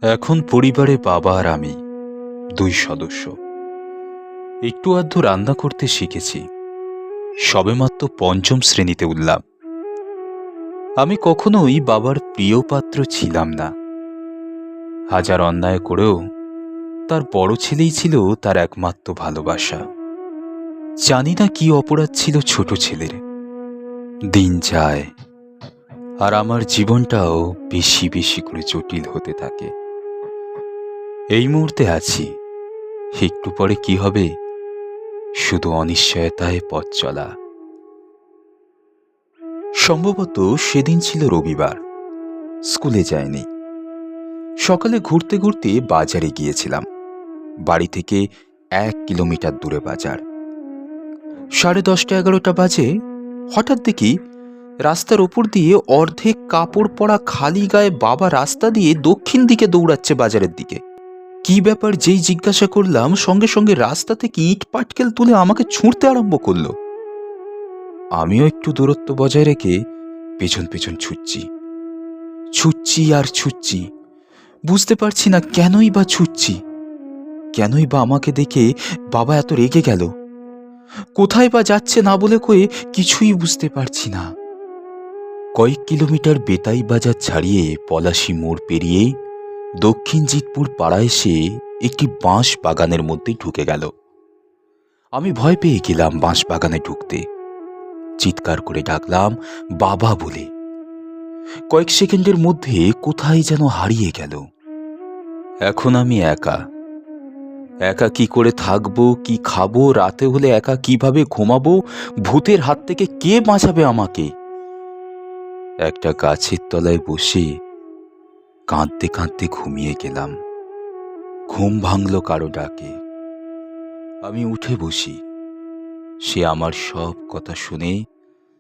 এখন পরিবারে বাবা আর আমি দুই সদস্য। একটু আধটু রান্না করতে শিখেছি, সবেমাত্র পঞ্চম শ্রেণীতে উঠলাম। আমি কখনোই বাবার প্রিয় পাত্র ছিলাম না। হাজার অন্যায় করেও তার বড় ছেলেই ছিল তার একমাত্র ভালোবাসা। জানি না কি অপরাধ ছিল ছোট ছেলের। দিন যায় আর আমার জীবনটাও বেশি বেশি করে জটিল হতে থাকে। এই মুহূর্তে আছি, একটু পরে কি হবে শুধু অনিশ্চয়তায় পথ চলা। সম্ভবত সেদিন ছিল রবিবার। স্কুলে যায়নি। সকালে ঘুরতে ঘুরতে বাজারে গিয়েছিলাম। বাড়ি থেকে 1 কিলোমিটার দূরে বাজার। 10:30-11টা বাজে। হঠাৎ দেখি রাস্তার ওপর দিয়ে অর্ধেক কাপড় পরা খালি গায়ে বাবা রাস্তা দিয়ে দক্ষিণ দিকে দৌড়াচ্ছে বাজারের দিকে। কি ব্যাপার যেই জিজ্ঞাসা করলাম, সঙ্গে সঙ্গে রাস্তা থেকে ইট পাটকেল তুলে আমাকে ছুঁড়তে আরম্ভ করলো। আমিও একটু দূরত্ব বজায় রেখে পেছন পেছন ছুটছি, ছুটছি আর ছুটছি। বুঝতে পারছি না কেনই বা ছুটছি, কেনই বা আমাকে দেখে বাবা এত রেগে গেল। কোথায় বা যাচ্ছে না বলে কয়ে কিছুই বুঝতে পারছি না। কয়েক কিলোমিটার বেতাই বাজার ছাড়িয়ে পলাশী মোড় পেরিয়ে দক্ষিণ জিতপুর পাড়া এসে একটি বাঁশ বাগানের মধ্যে ঢুকে গেল। আমি ভয় পেয়ে গেলাম বাঁশ বাগানে ঢুকতে। চিৎকার করে ডাকলাম বাবা বলে। কয়েক সেকেন্ডের মধ্যে কোথায় যেন হারিয়ে গেল। এখন আমি একা। একা কি করে থাকবো, কি খাবো, রাতে হলে একা কিভাবে ঘুমাবো, ভূতের হাত থেকে কে বাঁচাবে আমাকে? একটা গাছের তলায় বসে কাঁদতে কাঁদতে ঘুমিয়ে গেলাম। ঘুম ভাঙল কারো ডাকে। আমি উঠে বসি। সে আমার সব কথা শুনে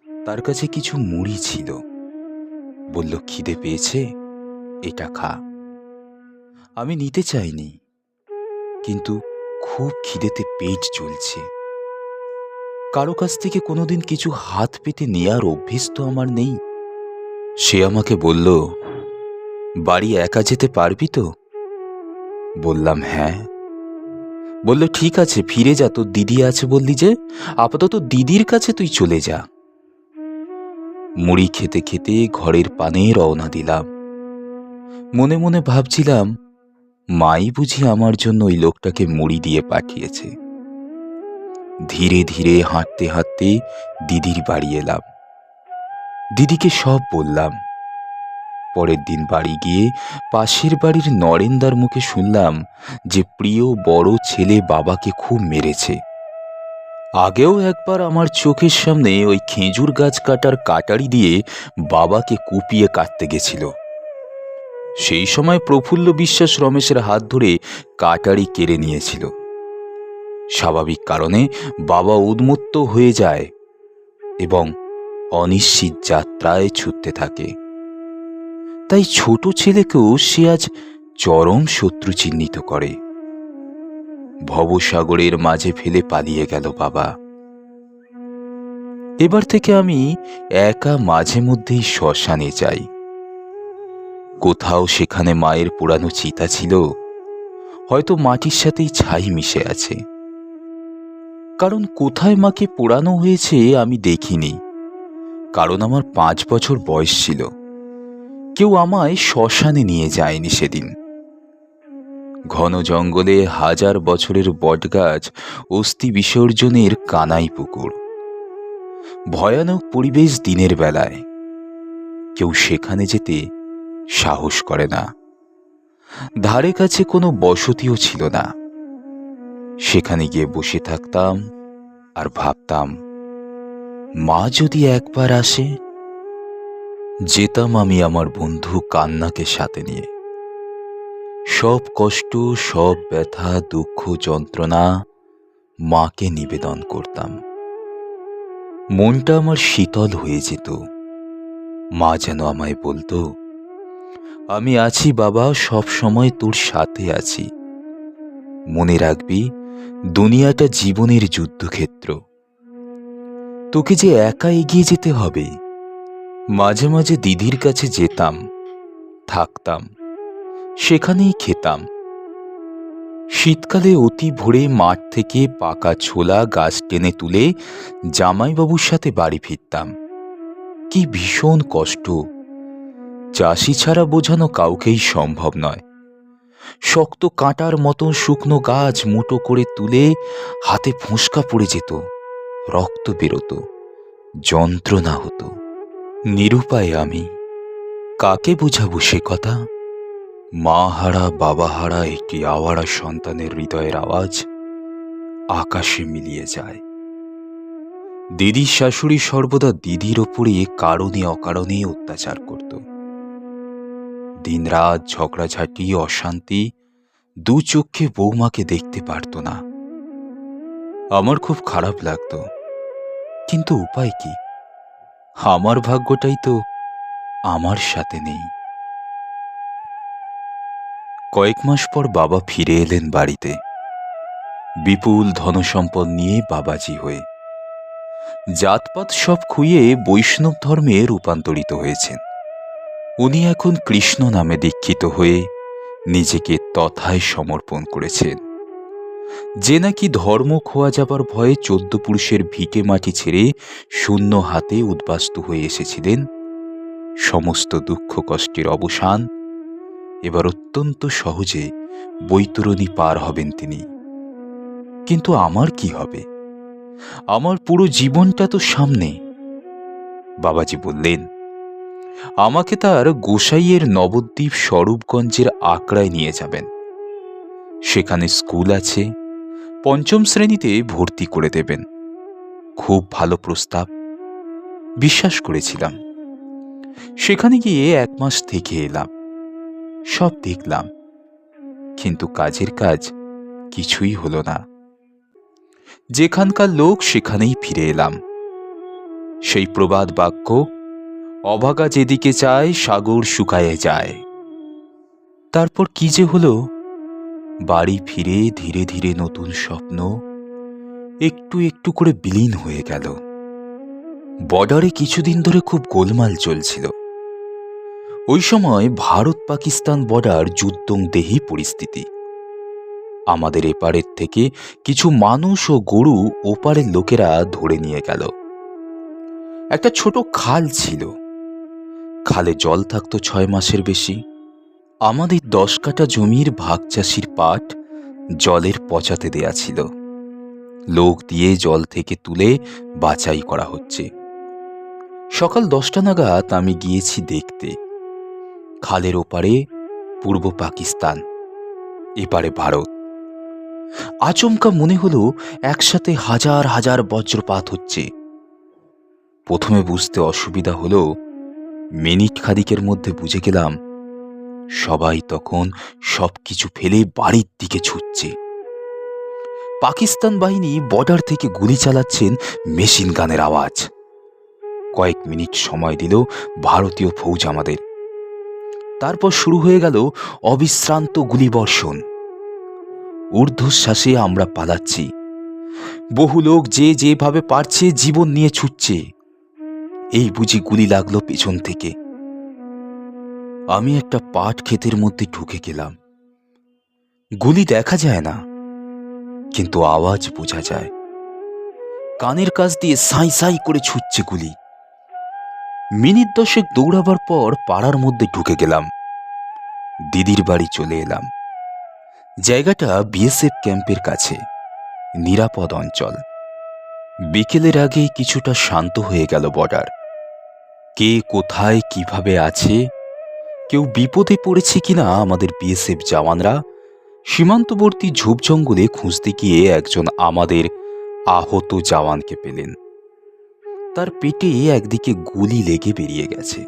তার কাছে কিছু মুড়ি ছিল। বলল, খিদে পেয়েছে, এটা খা। আমি নিতে চাইনি, কিন্তু খুব খিদেতে পেট জ্বলছে। কারো কাছ থেকে কোনোদিন কিছু হাত পেতে নেয়ার অভ্যেস তো আমার নেই। সে আমাকে বলল, বাড়ি একা যেতে পারবি তো? বললাম হ্যাঁ। বলল, ঠিক আছে, ফিরে যা, তোর দিদি আছে বললি যে, আপাতত দিদির কাছে তুই চলে যা। মুড়ি খেতে খেতে ঘরের পানে রওনা দিলাম। মনে মনে ভাবছিলাম, মাই বুঝি আমার জন্য ওই লোকটাকে মুড়ি দিয়ে পাঠিয়েছে। ধীরে ধীরে হাঁটতে হাঁটতে দিদির বাড়ি এলাম। দিদিকে সব বললাম। পরের দিন বাড়ি গিয়ে পাশের বাড়ির নরেন্দার মুখে শুনলাম যে প্রিয় বড় ছেলে বাবাকে খুব মেরেছে। আগেও একবার আমার চোখের সামনে ওই খেজুর গাছ কাটার কাটারি দিয়ে বাবাকে কুপিয়ে কাটতে গেছিল। সেই সময় প্রফুল্ল বিশ্বাস রমেশের হাত ধরে কাটারি কেড়ে নিয়েছিল। স্বাভাবিক কারণে বাবা উন্মত্ত হয়ে যায় এবং অনিশ্চিত যাত্রায় ছুটতে থাকে। তাই ছোট ছেলেকেও সে আজ চরম শত্রু চিহ্নিত করে। ভবসাগরের মাঝে ফেলে পালিয়ে গেল বাবা। এবার থেকে আমি একা মাঝে মধ্যেই শ্মশানে যাই। কোথাও সেখানে মায়ের পুরানো চিতা ছিল, হয়তো মাটির সাথেই ছাই মিশে আছে। কারণ কোথায় মাকে পোড়ানো হয়েছে আমি দেখিনি, কারণ আমার 5 বছর বয়স ছিল। কেউ আমায় শ্মশানে নিয়ে যায়নি সেদিন। ঘন জঙ্গলে হাজার বছরের বটগাছ, অস্থি বিসর্জনের কানাই পুকুর, ভয়ানক পরিবেশ দিনের বেলায়। কেউ সেখানে যেতে সাহস করে না। ধারে কাছে কোনো বসতিও ছিল না। সেখানে গিয়ে বসে থাকতাম আর ভাবতাম, মা যদি একবার আসে। যেতাম আমি আমার বন্ধু কান্নাকে সাথে নিয়ে। সব কষ্ট, সব ব্যথা, দুঃখ, যন্ত্রণা মাকে নিবেদন করতাম। মনটা আমার শীতল হয়ে যেত। মা যেন আমায় বলতো, আমি আছি বাবা, সব সময় তোর সাথে আছি। মনে রাখবি, দুনিয়াটা জীবনের যুদ্ধক্ষেত্র। তোকে যে একা এগিয়ে যেতে হবে। মাঝে মাঝে দিদির কাছে যেতাম, থাকতাম। সেখানেই খেতাম। শীতকালে অতি ভোরে মাঠ থেকে পাকা ছোলা গাছ টেনে তুলে জামাইবাবুর সাথে বাড়ি ফিরতাম। কি ভীষণ কষ্ট! চাষি ছাড়া বোঝানো কাউকেই সম্ভব নয়। শক্ত কাঁটার মতন শুকনো গাছ মুঠো করে তুলে হাতে ফোঁসকা পড়ে যেত, রক্ত বেরোতো, যন্ত্রণা হতো। নিরুপায় আমি, কাকে বুঝাবো সে কথা? মা হারা বাবা হারা একটি আওয়ারা সন্তানের হৃদয়ের আওয়াজ আকাশে মিলিয়ে যায়। দিদির শাশুড়ি সর্বদা দিদির ওপরে কারণে অকারণে অত্যাচার করত। দিনরাত ঝগড়াঝাটি অশান্তি, দু চোখে বৌমাকে দেখতে পারত না। আমার খুব খারাপ লাগতো, কিন্তু উপায় কি? আমার ভাগ্যটাই তো আমার সাথে নেই। কয়েক মাস পর বাবা ফিরে এলেন বাড়িতে, বিপুল ধনসম্পদ নিয়ে বাবাজি হয়ে। জাতপাত সব খুইয়ে বৈষ্ণব ধর্মে রূপান্তরিত হয়েছেন। উনি এখন কৃষ্ণ নামে দীক্ষিত হয়ে নিজেকে তথায় সমর্পণ করেছেন। যে নাকি ধর্ম খোয়া যাবার ভয়ে 14 পুরুষের ভিটে মাটি ছেড়ে শূন্য হাতে উদ্বাস্তু হয়ে এসেছিলেন, সমস্ত দুঃখ কষ্টের অবসান এবার অত্যন্ত সহজে বৈতরণী পার হবেন তিনি। কিন্তু আমার কি হবে? আমার পুরো জীবনটা তো সামনে। বাবাজি বললেন, আমাকে তার গোসাইয়ের নবদ্বীপ স্বরূপগঞ্জের আকড়ায় নিয়ে যাবেন। সেখানে স্কুল আছে, 5ম শ্রেণীতে ভর্তি করে দেবেন। খুব ভালো প্রস্তাব, বিশ্বাস করেছিলাম। সেখানে গিয়ে 1 মাস থেকে এলাম, সব দেখলাম, কিন্তু কাজের কাজ কিছুই হলো না। যেখানকার লোক সেখানেই ফিরে এলাম। সেই প্রবাদ বাক্য, অভাগা যেদিকে চায় সাগর শুকায়ে যায়। তারপর কি যে হলো, বাড়ি ফিরে ধীরে ধীরে নতুন স্বপ্ন একটু একটু করে বিলীন হয়ে গেল। বর্ডারে কিছুদিন ধরে খুব গোলমাল চলছিল। ওই সময় ভারত পাকিস্তান বর্ডার যুদ্ধংদেহী পরিস্থিতি। আমাদের এপারের থেকে কিছু মানুষ ও গরু ওপারের লোকেরা ধরে নিয়ে গেল। একটা ছোট খাল ছিল, খালে জল থাকতো 6 মাসের বেশি। আমাদের 10 কাঠা জমির ভাগ চাষির পাট জলের পচাতে দেয়া ছিল। লোক দিয়ে জল থেকে তুলে বাছাই করা হচ্ছে। সকাল 10টা নাগাদ আমি গিয়েছি দেখতে। খালের ওপারে পূর্ব পাকিস্তান, এপারে ভারত। আচমকা মনে হলো একসাথে হাজার হাজার বজ্রপাত হচ্ছে। প্রথমে বুঝতে অসুবিধা হলো, মিনিট খানিকের মধ্যে বুঝে গেলাম সবাই তখন সবকিছু ফেলে বাড়ির দিকে ছুটছে। পাকিস্তান বাহিনী বর্ডার থেকে গুলি চালাচ্ছেন, মেশিন গানের আওয়াজ। কয়েক মিনিট সময় দিল ভারতীয় ফৌজ আমাদের। তারপর শুরু হয়ে গেল অবিশ্রান্ত গুলিবর্ষণ। ঊর্ধ্বশ্বাসে আমরা পালাচ্ছি। বহু লোক যে যেভাবে পারছে জীবন নিয়ে ছুটছে। এই বুঝি গুলি লাগলো পেছন থেকে। আমি একটা পাট ক্ষেতের মধ্যে ঢুকে গেলাম। গুলি দেখা যায় না, কিন্তু আওয়াজ বোঝা যায়। কানের কাছ দিয়ে সাই সাই করে ছুটছে গুলি। মিনিট 10 দৌড়াবার পর পাড়ার মধ্যে ঢুকে গেলাম। দিদির বাড়ি চলে এলাম। জায়গাটা বিএসএফ ক্যাম্পের কাছে, নিরাপদ অঞ্চল। বিকেলের আগেই কিছুটা শান্ত হয়ে গেল বর্ডার। কে কোথায় কিভাবে আছে, কেউ বিপদে পড়েছে কিনা আমাদের বিএসএফ জওয়ানরা সীমান্তবর্তী ঝোপ জঙ্গলে খুঁজতে গিয়ে একজন আমাদের আহত জওয়ানকে পেলেন। তার পেটে একদিকে গুলি লেগে বেরিয়ে গেছে।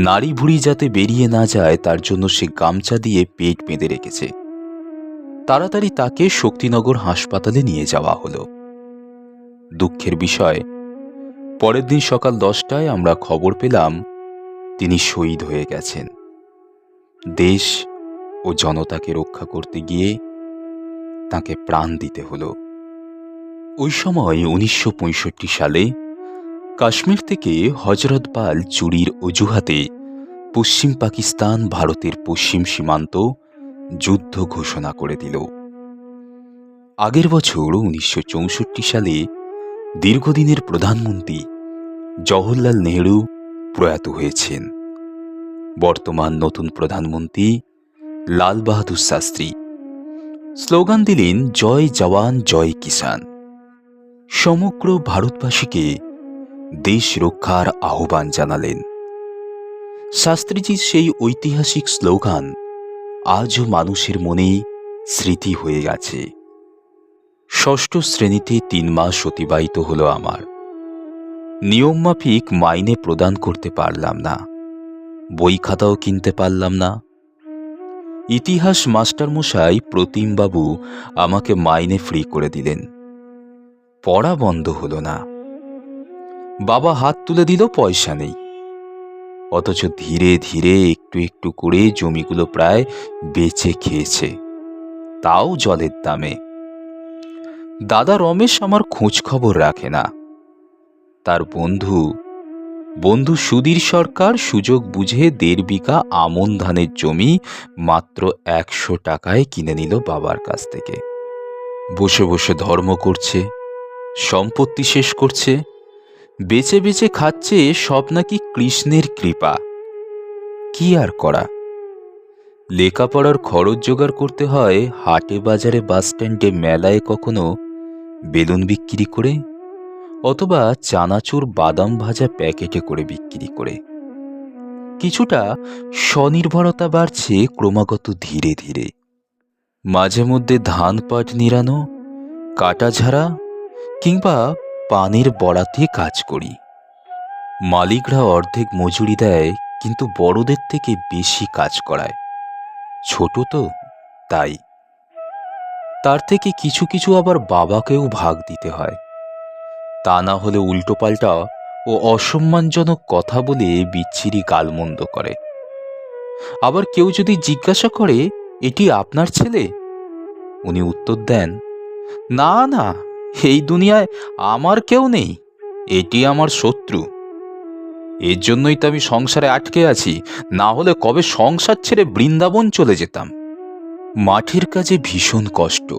নাড়ি ভুড়ি যাতে বেরিয়ে না যায় তার জন্য সে গামছা দিয়ে পেট বেঁধে রেখেছে। তাড়াতাড়ি তাকে শক্তিনগর হাসপাতালে নিয়ে যাওয়া হলো। দুঃখের বিষয়, পরের দিন সকাল 10টায় আমরা খবর পেলাম তিনি শহীদ হয়ে গেছেন। দেশ ও জনতাকে রক্ষা করতে গিয়ে তাকে প্রাণ দিতে হলো। ওই সময় 1965 সালে কাশ্মীর থেকে হজরতপাল চুরির অজুহাতে পশ্চিম পাকিস্তান ভারতের পশ্চিম সীমান্ত যুদ্ধ ঘোষণা করে দিল। আগের বছর 1964 সালে দীর্ঘদিনের প্রধানমন্ত্রী জওহরলাল নেহরু প্রয়াত হয়েছেন। বর্তমান নতুন প্রধানমন্ত্রী লাল বাহাদুর শাস্ত্রী স্লোগান দিলেন, জয় জওয়ান জয় কিষান। সমগ্র ভারতবাসীকে দেশ রক্ষার আহ্বান জানালেন। শাস্ত্রীজির সেই ঐতিহাসিক স্লোগান আজও মানুষের মনে স্মৃতি হয়ে গেছে। ষষ্ঠ শ্রেণীতে 3 মাস অতিবাহিত হলো আমার। নিয়মমাফিক মাইনে প্রদান করতে পারলাম না, বই খাতাও কিনতে পারলাম না। ইতিহাস মাস্টারমশাই প্রতিমবাবু আমাকে মাইনে ফ্রি করে দিলেন। পড়া বন্ধ হলো না। বাবা হাত তুলে দিল, পয়সা নেই। অথচ ধীরে ধীরে একটু একটু করে জমিগুলো প্রায় বেচে খেয়েছে, তাও জলের দামে। দাদা রমেশ আমার খোঁজ খবর রাখে না। তার বন্ধু সুধীর সরকার সুযোগ বুঝে 1.5 বিঘা আমন ধানের জমি মাত্র 100 টাকায় কিনে নিল বাবার কাছ থেকে। বসে বসে ধর্ম করছে, সম্পত্তি শেষ করছে, বেচে বেচে খাচ্ছে, সব নাকি কৃষ্ণের কৃপা। কি আর করা? লেখাপড়ার খরচ জোগাড় করতে হয় হাটে বাজারে, বাস স্ট্যান্ডে, মেলায়, কখনো বেলুন বিক্রি করে, অথবা চানাচুর বাদাম ভাজা প্যাকেটে করে বিক্রি করে। কিছুটা স্বনির্ভরতা বাড়ছে ক্রমাগত ধীরে ধীরে। মাঝে মধ্যে ধান পাট নিড়ানো, কাটা ঝাড়া কিংবা পানের বড়াতে কাজ করি। মালিকরা অর্ধেক মজুরি দেয়, কিন্তু বড়দের থেকে বেশি কাজ করায়। ছোট তো, তাই। তার থেকে কিছু কিছু আবার বাবাকেও ভাগ দিতে হয়। তা না হলে উল্টোপাল্টা ও অসম্মানজনক কথা বলে বিচ্ছিরি গালমন্দ করে। আবার কেউ যদি জিজ্ঞাসা করে, এটি আপনার ছেলে? উনি উত্তর দেন, না না, এই দুনিয়ায় আমার কেউ নেই, এটি আমার শত্রু। এর জন্যই তো আমি সংসারে আটকে আছি, না হলে কবে সংসার ছেড়ে বৃন্দাবন চলে যেতাম। মাঠের কাজে ভীষণ কষ্ট,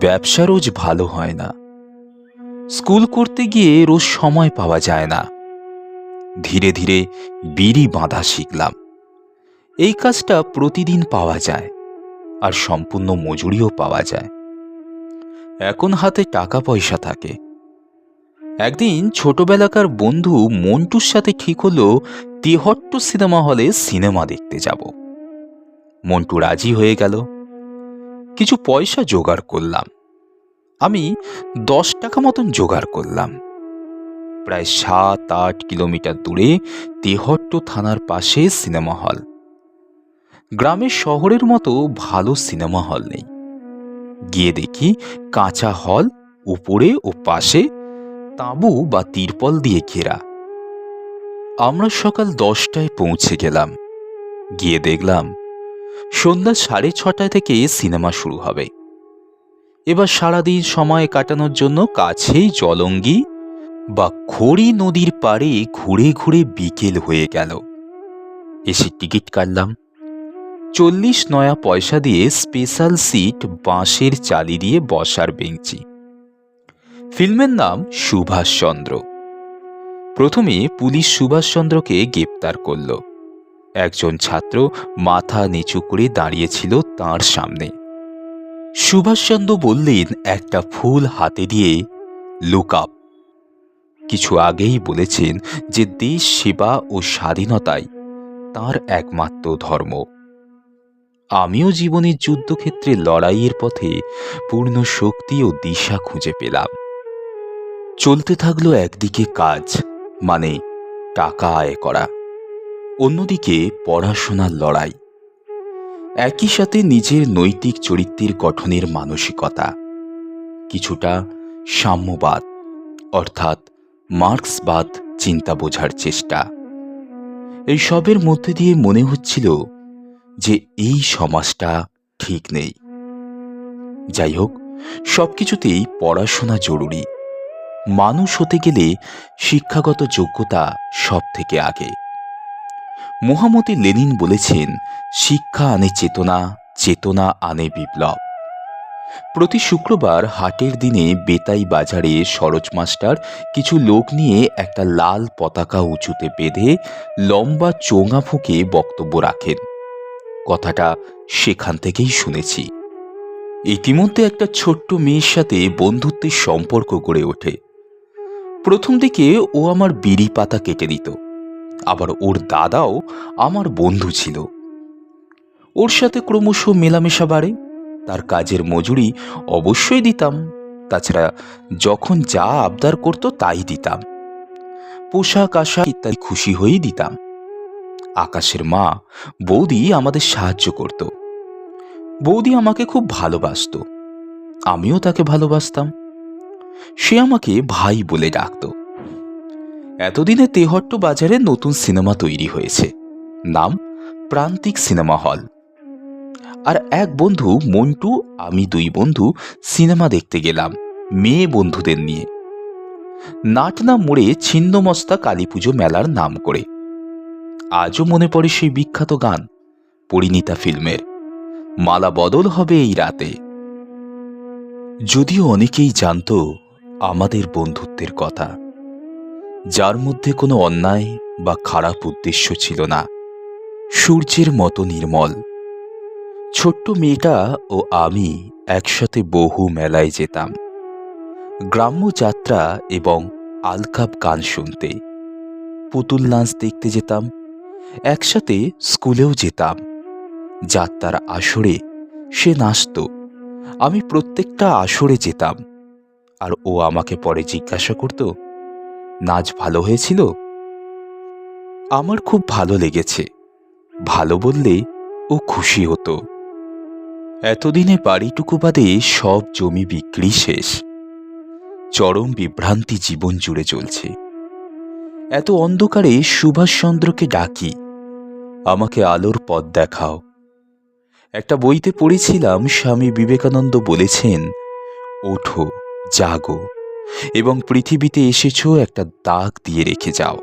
ব্যবসা রোজ ভালো হয় না, স্কুল করতে গিয়ে রোজ সময় পাওয়া যায় না। ধীরে ধীরে বিড়ি বাঁধা শিখলাম। এই কাজটা প্রতিদিন পাওয়া যায়, আর সম্পূর্ণ মজুরিও পাওয়া যায়। এখন হাতে টাকা পয়সা থাকে। একদিন ছোটবেলাকার বন্ধু মন্টুর সাথে ঠিক হলো তেহট্ট সিনেমা হলে সিনেমা দেখতে যাব। মন্টু রাজি হয়ে গেল। কিছু পয়সা জোগাড় করলাম। আমি 10 টাকা মতন জোগাড় করলাম। প্রায় 7-8 কিলোমিটার দূরে তেহট্ট থানার পাশে সিনেমা হল। গ্রামের শহরের মতো ভালো সিনেমা হল নেই। গিয়ে দেখি কাঁচা হল, উপরে ও পাশে তাঁবু বা তিরপল দিয়ে ঘেরা। আমরা সকাল 10টায় পৌঁছে গেলাম। গিয়ে দেখলাম সন্ধ্যা 6:30 থেকে সিনেমা শুরু হবে। এবার সারাদিন সময় কাটানোর জন্য কাছেই জলঙ্গি বা খড়ি নদীর পাড়ে ঘুরে ঘুরে বিকেল হয়ে গেল। এসে টিকিট কাটলাম। 40 নয়া পয়সা দিয়ে স্পেশাল সিট, বাঁশের চালি দিয়ে বসার বেঞ্চি। ফিল্মের নাম সুভাষচন্দ্র। প্রথমে পুলিশ সুভাষচন্দ্রকে গ্রেপ্তার করল। একজন ছাত্র মাথা নিচু করে দাঁড়িয়েছিল তাঁর সামনে। সুভাষচন্দ্র বললেন একটা ফুল হাতে দিয়ে, লুক আপ। কিছু আগেই বলেছেন যে দেশ সেবা ও স্বাধীনতাই তাঁর একমাত্র ধর্ম। আমিও জীবনের যুদ্ধক্ষেত্রে লড়াইয়ের পথে পূর্ণ শক্তি ও দিশা খুঁজে পেলাম। চলতে থাকলো একদিকে কাজ, মানে টাকা আয় করা, অন্যদিকে পড়াশোনার লড়াই। একই সাথে নিজের নৈতিক চরিত্রের গঠনের মানসিকতা, কিছুটা সাম্যবাদ অর্থাৎ মার্ক্সবাদ চিন্তা বোঝার চেষ্টা। এই সবের মধ্যে দিয়ে মনে হচ্ছিল যে এই সমাজটা ঠিক নেই। যাই হোক, সবকিছুতেই পড়াশোনা জরুরি। মানুষ হতে গেলে শিক্ষাগত যোগ্যতা সব থেকে আগে। মহামতি লেনিন বলেছেন, শিক্ষা আনে চেতনা, চেতনা আনে বিপ্লব। প্রতি শুক্রবার হাটের দিনে বেতাই বাজারে সরোজ মাস্টার কিছু লোক নিয়ে একটা লাল পতাকা উঁচুতে বেঁধে লম্বা চোঙা ফুঁকে বক্তব্য রাখেন। কথাটা সেখান থেকেই শুনেছি। ইতিমধ্যে একটা ছোট্ট মেয়ের সাথে বন্ধুত্বের সম্পর্ক গড়ে ওঠে। প্রথম দিকে ও আমার বিড়ি পাতা কেটে দিত, আবার ওর দাদাও আমার বন্ধু ছিল। ওর সাথে ক্রমশ মেলামেশা বাড়ে। তার কাজের মজুরি অবশ্যই দিতাম, তাছাড়া যখন যা আবদার করত তাই দিতাম। পোশাক আশাক ইত্যাদি খুশি হয়েই দিতাম। আকাশের মা বৌদি আমাদের সাহায্য করত। বৌদি আমাকে খুব ভালোবাসত, আমিও তাকে ভালোবাসতাম। সে আমাকে ভাই বলে ডাকত। এতদিনে তেহট্ট বাজারে নতুন সিনেমা তৈরি হয়েছে, নাম প্রান্তিক সিনেমা হল। আর এক বন্ধু মন্টু, আমি দুই বন্ধু সিনেমা দেখতে গেলাম মেয়ে বন্ধুদের নিয়ে। নাটনা মোড়ে ছিন্নমস্তা কালী পুজো মেলার নাম করে। আজও মনে পড়ে সেই বিখ্যাত গান পরিণীতা ফিল্মের, মালা বদল হবে এই রাতে। যদিও অনেকেই জানত আমাদের বন্ধুত্বের কথা, যার মধ্যে কোনো অন্যায় বা খারাপ উদ্দেশ্য ছিল না, সূর্যের মতো নির্মল। ছোট্ট মেয়েটা ও আমি একসাথে বহু মেলায় যেতাম, গ্রাম্য যাত্রা এবং আলকাপ গান শুনতে, পুতুল নাচ দেখতে যেতাম, একসাথে স্কুলেও যেতাম। যাত্রার আসরে সে নাচত, আমি প্রত্যেকটা আসরে যেতাম। আর ও আমাকে পরে জিজ্ঞাসা করত, নাচ ভালো হয়েছিল? আমার খুব ভালো লেগেছে, ভালো বললে ও খুশি হতো। এতদিনে বাড়িটুকু বাদে সব জমি বিক্রি শেষ। চরম বিভ্রান্তি জীবন জুড়ে চলছে। এত অন্ধকারে সুভাষচন্দ্রকে ডাকি, আমাকে আলোর পথ দেখাও। একটা বইতে পড়েছিলাম স্বামী বিবেকানন্দ বলেছেন, ওঠো, জাগো এবং পৃথিবীতে এসেছো একটা দাগ দিয়ে রেখে যাও।